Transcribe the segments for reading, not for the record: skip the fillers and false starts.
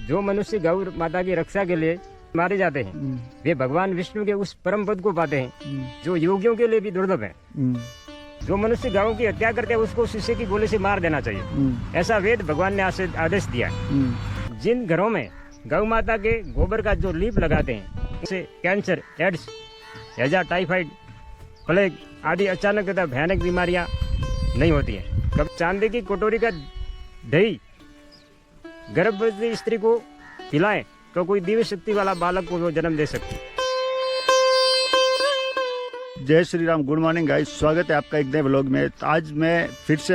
जो मनुष्य गौ माता की रक्षा के लिए मारे जाते हैं वे भगवान विष्णु के उस परम पद को पाते हैं जो योगियों के लिए भी दुर्लभ है। जो मनुष्य गौ की हत्या करते हैं उसको शीशे की गोली से मार देना चाहिए, ऐसा वेद भगवान ने आदेश दिया है। जिन घरों में गौ माता के गोबर का जो लीप लगाते हैं उससे कैंसर, एड्स, हैजा, टाइफाइड, प्लेग आदि अचानक तथा भयानक बीमारियां नहीं होती हैं। कब चांदी की कटोरी का दही गर्भवती स्त्री को पिलाएं तो कोई दिव्य शक्ति वाला बालक को वो जन्म दे सकती है। जय Shri Ram, good morning guys, स्वागत है आपका एक नए व्लॉग में। आज मैं फिर से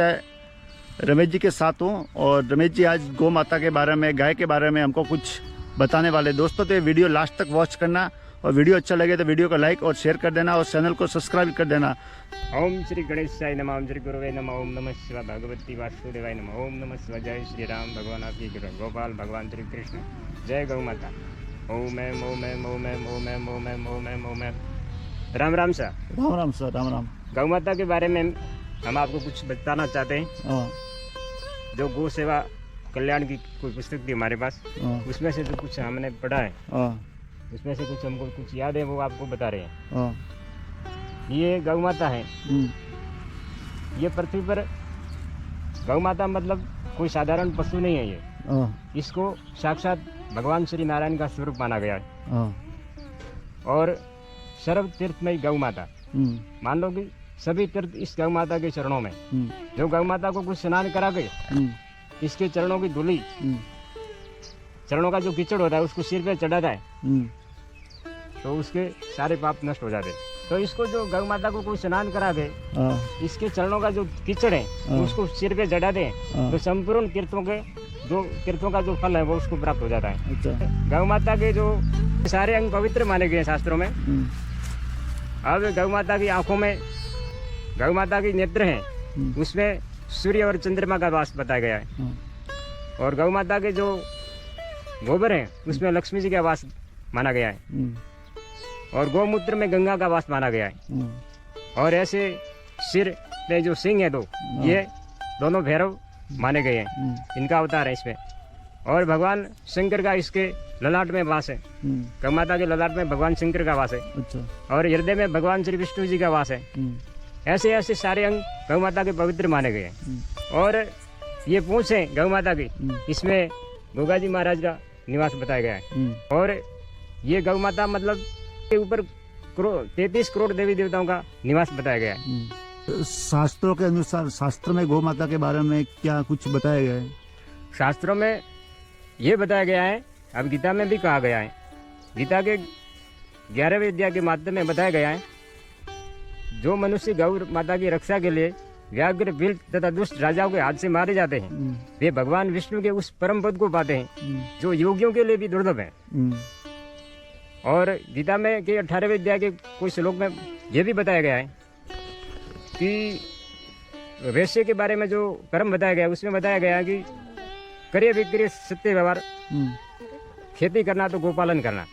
रमेश जी के साथ हूँ और रमेश जी आज गौ माता के बारे में, गाय के बारे में हमको कुछ बताने वाले। दोस्तों तो ये वीडियो लास्ट तक वॉच करना और वीडियो अच्छा लगे तो वीडियो को लाइक और शेयर कर देना और चैनल को सब्सक्राइब कर देना। ओम श्री गणेशाय नमः, ओम श्री गुरुवे नमः, ओम नमः शिवाय भगवती वासुदेवाय नमः, ओम नमः शिवाय। जय श्री राम, भगवान आपकी गोपाल भगवान श्री कृष्ण, जय गौ माता। ओम एम ओम एम ओम एम ओम एम ओम एम ओम एम ओम एम। राम राम सर। राम राम सर, राम राम। गौ माता के बारे में हम आपको कुछ बताना चाहते हैं। जो गौ सेवा कल्याण की कोई पुस्तक थी हमारे पास, उसमें से जो कुछ हमने पढ़ा है उसमें से कुछ हमको कुछ याद है वो आपको बता रहे हैं। ये गौ माता है, ये पृथ्वी पर गौ माता मतलब कोई साधारण पशु नहीं है। ये इसको साक्षात भगवान श्री नारायण का स्वरूप माना गया है। और सर्व तीर्थमयी गौ माता, मान लो कि सभी तीर्थ इस गौ माता के चरणों में। जो गौ माता को कुछ स्नान करा के इसके चरणों की धूली, चरणों का जो कीचड़ होता है उसको सिर पे चढ़ाता है तो उसके सारे पाप नष्ट हो जाते हैं। तो इसको जो गौ माता को कोई स्नान करा के इसके चरणों का जो कीचड़ है उसको सिर पे चढ़ाते हैं तो संपूर्ण तीर्थों का जो फल है वो उसको प्राप्त हो जाता है। गौ माता के जो सारे अंग पवित्र माने गए हैं शास्त्रों में। अब गौ माता की आंखों में, गौ माता की नेत्र हैं उसमें सूर्य और चंद्रमा का वास बताया गया है। और गौ माता के जो गोबर हैं उसमें लक्ष्मी जी का वास माना गया है। और गौमूत्र में गंगा का वास माना गया है। और ऐसे सिर में जो सिंह है दो, ये दोनों भैरव माने गए हैं, इनका अवतार है इसमें। और भगवान शंकर का इसके ललाट में वास है। गौ माता के ललाट में भगवान शंकर का वास है। और हृदय में भगवान श्री विष्णु जी का वास है। ऐसे ऐसे सारे अंग गौ माता के पवित्र माने गए हैं। और ये पूंछ है गौ माता की, इसमें गोगा जी महाराज का निवास बताया गया है। और ये गौ माता मतलब के ऊपर 33 करोड़ देवी देवताओं का निवास बताया गया है। शास्त्रों के अनुसार शास्त्र में गौ माता के बारे में क्या कुछ बताया गया है? शास्त्रों में ये बताया गया है, अब गीता में भी कहा गया है। गीता के 11वें अध्याय के माध्यम में बताया गया है, जो मनुष्य गौ माता की रक्षा के लिए व्याघ्र, बिल तथा दुष्ट राजाओं के हाथ से मारे जाते हैं वे भगवान विष्णु के उस परम पद को पाते हैं जो योगियों के लिए भी दुर्लभ है। और गीता में के 18वें अध्याय के कोई श्लोक में यह भी बताया गया है कि वैश्य के बारे में जो कर्म बताया गया है उसमें बताया गया है कि करिए विक्रिय सत्य व्यवहार, खेती करना तो गोपालन करना।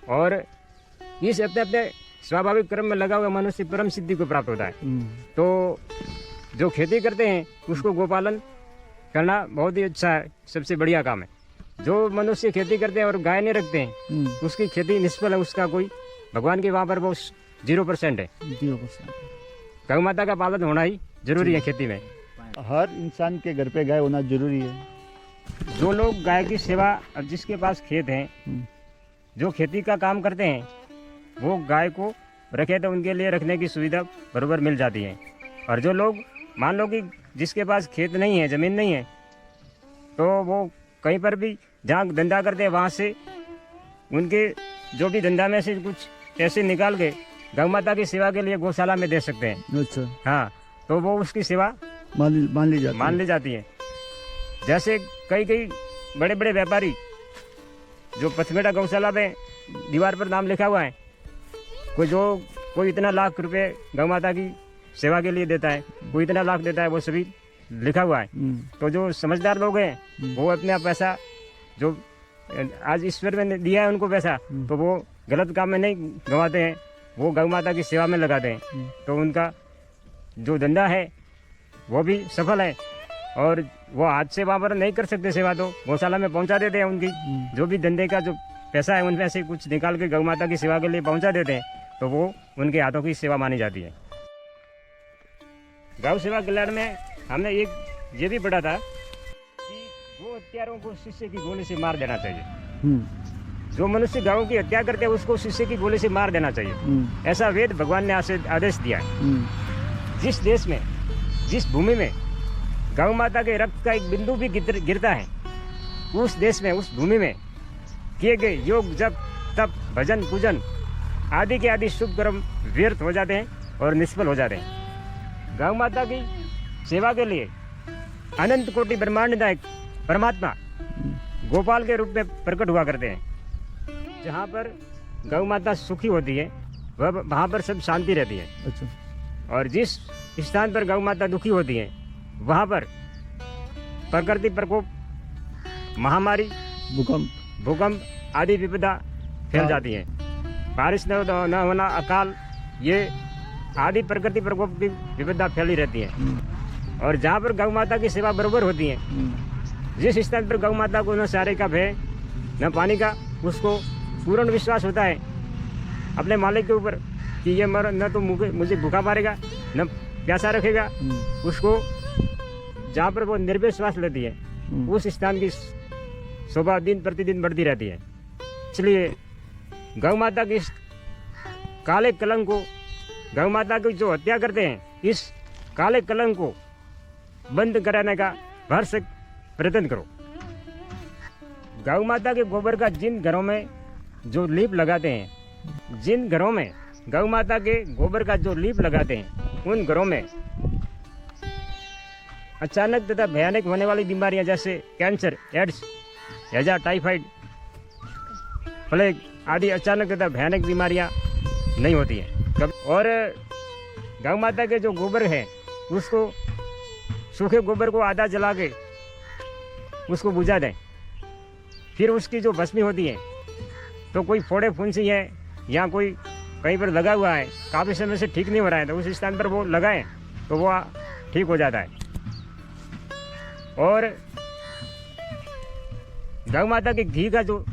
और इस अपने अपने स्वाभाविक कर्म में लगा हुआ मनुष्य परम सिद्धि को प्राप्त होता है। तो जो खेती करते हैं उसको गोपालन करना बहुत ही अच्छा है, सबसे बढ़िया काम है। जो मनुष्य खेती करते हैं और गाय नहीं रखते हैं उसकी खेती निष्फल है, उसका कोई भगवान के वहाँ पर वो 0% है। 0%। गौ माता का पालन होना ही जरूरी है खेती में। हर इंसान के घर पे गाय होना जरूरी है। जो लोग गाय की सेवा, अब जिसके पास खेत हैं, जो खेती का काम करते हैं वो गाय को रखे तो उनके लिए रखने की सुविधा बराबर मिल जाती है। और जो लोग, मान लो कि जिसके पास खेत नहीं है, ज़मीन नहीं है, तो वो कहीं पर भी जहाँ धंधा करते हैं वहाँ से उनके जो भी धंधा में से कुछ पैसे निकाल के गौ माता की सेवा के लिए गौशाला में दे सकते हैं। अच्छा। हाँ, तो वो उसकी सेवा मान ली जाती है। जैसे कई बड़े बड़े व्यापारी जो पथमेड़ा गौशाला में दीवार पर नाम लिखा हुआ है, कोई इतना लाख रुपए गौ माता की सेवा के लिए देता है, कोई इतना लाख देता है, वो सभी लिखा हुआ है। तो जो समझदार लोग हैं वो अपना पैसा जो आज ईश्वर ने दिया है उनको पैसा, तो वो गलत काम में नहीं गंवाते हैं, वो गौ माता की सेवा में लगाते हैं। तो उनका जो धंधा है वो भी सफल है और वो हाथ से वहाँ पर नहीं कर सकते सेवा, तो गौशाला में पहुँचा देते हैं। उनकी जो भी धंधे का जो पैसा है उनमें से कुछ निकाल के गौ माता की सेवा के लिए पहुँचा देते हैं, तो वो उनके हाथों की सेवा मानी जाती है। गौ सेवा कल्याण में हमने एक ये भी पढ़ा था कि गौ हत्यारों को शिष्य की गोली से मार देना चाहिए। जो मनुष्य गौ की हत्या करते हैं उसको शिष्य की गोली से मार देना चाहिए, ऐसा वेद भगवान ने आदेश दिया है। जिस देश में, जिस भूमि में गौ माता के रक्त का एक बिंदु भी गिरता है, उस देश में, उस भूमि में किए गए योग, जप, तप, भजन, पूजन आदि के आदि शुभ कर्म व्यर्थ हो जाते हैं और निष्फल हो जाते हैं। गौ माता की सेवा के लिए अनंत कोटि ब्रह्मांड नायक परमात्मा गोपाल के रूप में प्रकट हुआ करते हैं। जहाँ पर गौ माता सुखी होती है वहाँ पर सब शांति रहती है। अच्छा। और जिस स्थान पर गौ माता दुखी होती है वहाँ पर प्रकृति प्रकोप, महामारी, भूकंप आदि विपदा फैल जाती है। बारिश न होना, अकाल, ये आदि प्रकृति प्रकोप की विपदा फैली रहती है। और जहाँ पर गौ माता की सेवा बराबर होती है, जिस स्थान पर गौ माता को न सारे का भय न पानी का, उसको पूर्ण विश्वास होता है अपने मालिक के ऊपर कि ये न तो मुझे भूखा मारेगा न प्यासा रखेगा, उसको जहाँ पर वो निर्विश्वास लेती है उस स्थान की शोभा दिन प्रतिदिन बढ़ती रहती है। इसलिए गौ माता की काले कलंक को, गौ माता की जो हत्या करते हैं, इस काले कलंक को बंद कराने का भरसक प्रयत्न करो। गौ माता के गोबर का जिन घरों में जो लीप लगाते हैं, जिन घरों में गौ माता के गोबर का जो लीप लगाते हैं, उन घरों में अचानक तथा भयानक होने वाली बीमारियां जैसे कैंसर, एड्स, हैजा, टाइफाइड, प्लेग आदि अचानक तथा भयानक बीमारियां नहीं होती हैं। और गौ माता के जो गोबर है उसको, सूखे गोबर को आधा जला के उसको बुझा दें, फिर उसकी जो भस्मी होती है, तो कोई फोड़े फुंसी है या कोई कहीं पर लगा हुआ है, काफ़ी समय से ठीक नहीं हो रहा है, तो उस स्थान पर वो लगाएं तो वो ठीक हो जाता है। और गौ माता के घी का जो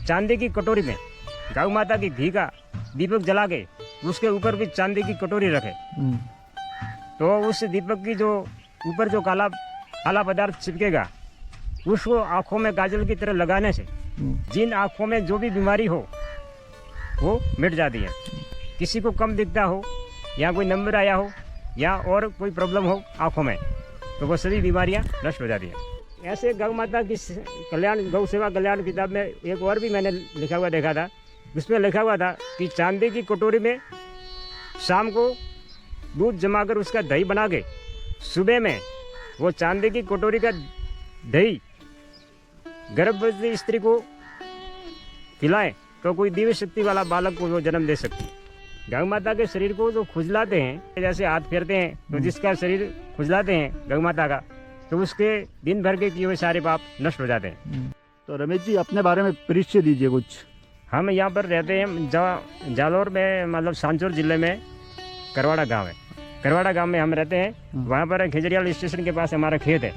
चांदी की कटोरी में गौ माता की घी का दीपक जला के उसके ऊपर भी चांदी की कटोरी रखे, तो उस दीपक की जो ऊपर जो काला पदार्थ चिपकेगा, उसको आँखों में काजल की तरह लगाने से जिन आँखों में जो भी बीमारी हो वो मिट जाती है। किसी को कम दिखता हो या कोई नंबर आया हो या और कोई प्रॉब्लम हो आँखों में, तो वो सभी बीमारियां नष्ट हो जाती हैं। ऐसे गौ माता की कल्याण, गौ सेवा कल्याण किताब में एक और भी मैंने लिखा हुआ देखा था, उसमें लिखा हुआ था कि चांदी की कटोरी में शाम को दूध जमाकर उसका दही बना के सुबह में वो चांदी की कटोरी का दही गर्भवती स्त्री को खिलाएं तो कोई दिव्य शक्ति वाला बालक को वो जन्म दे सकती है। गौ माता के शरीर को जो खुजलाते हैं, जैसे हाथ फेरते हैं तो जिसका शरीर खुजलाते हैं गौ माता का, तो उसके दिन भर के किए हुए सारे पाप नष्ट हो जाते हैं। तो रमेश जी अपने बारे में परिचय दीजिए कुछ। हम यहाँ पर रहते हैं जालौर में, मतलब सांचौर जिले में करवाड़ा गांव है। करवाड़ा गांव में हम रहते हैं। वहाँ पर खिजरियाल स्टेशन के पास हमारा खेत है।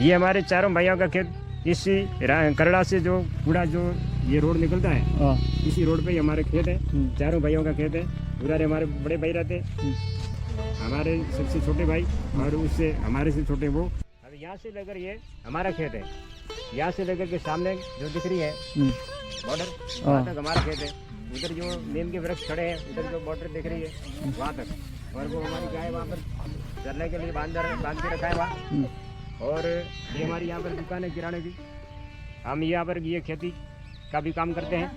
ये हमारे चारों भाइयों का खेत, इसी करड़ा से जो पूरा जो ये रोड निकलता है, इसी रोड पे ही हमारे खेत है। चारों भाइयों का खेत है। उधर हमारे बड़े भाई रहते हैं, हमारे सबसे छोटे भाई, और उससे हमारे से छोटे वो। अब यहाँ से लेकर ये हमारा खेत है, यहाँ से लेकर के सामने जो दिख रही है बॉर्डर, वहाँ तक हमारा खेत है। उधर जो नीम के वृक्ष खड़े हैं, उधर जो बॉर्डर दिख रही है वहाँ तक। और वो हमारी गाय वहाँ पर चरने के लिए बांध के रखा है वहाँ। और ये हमारी यहाँ पर दुकान है किराने की। हम यहाँ पर ये खेती का भी काम करते हैं।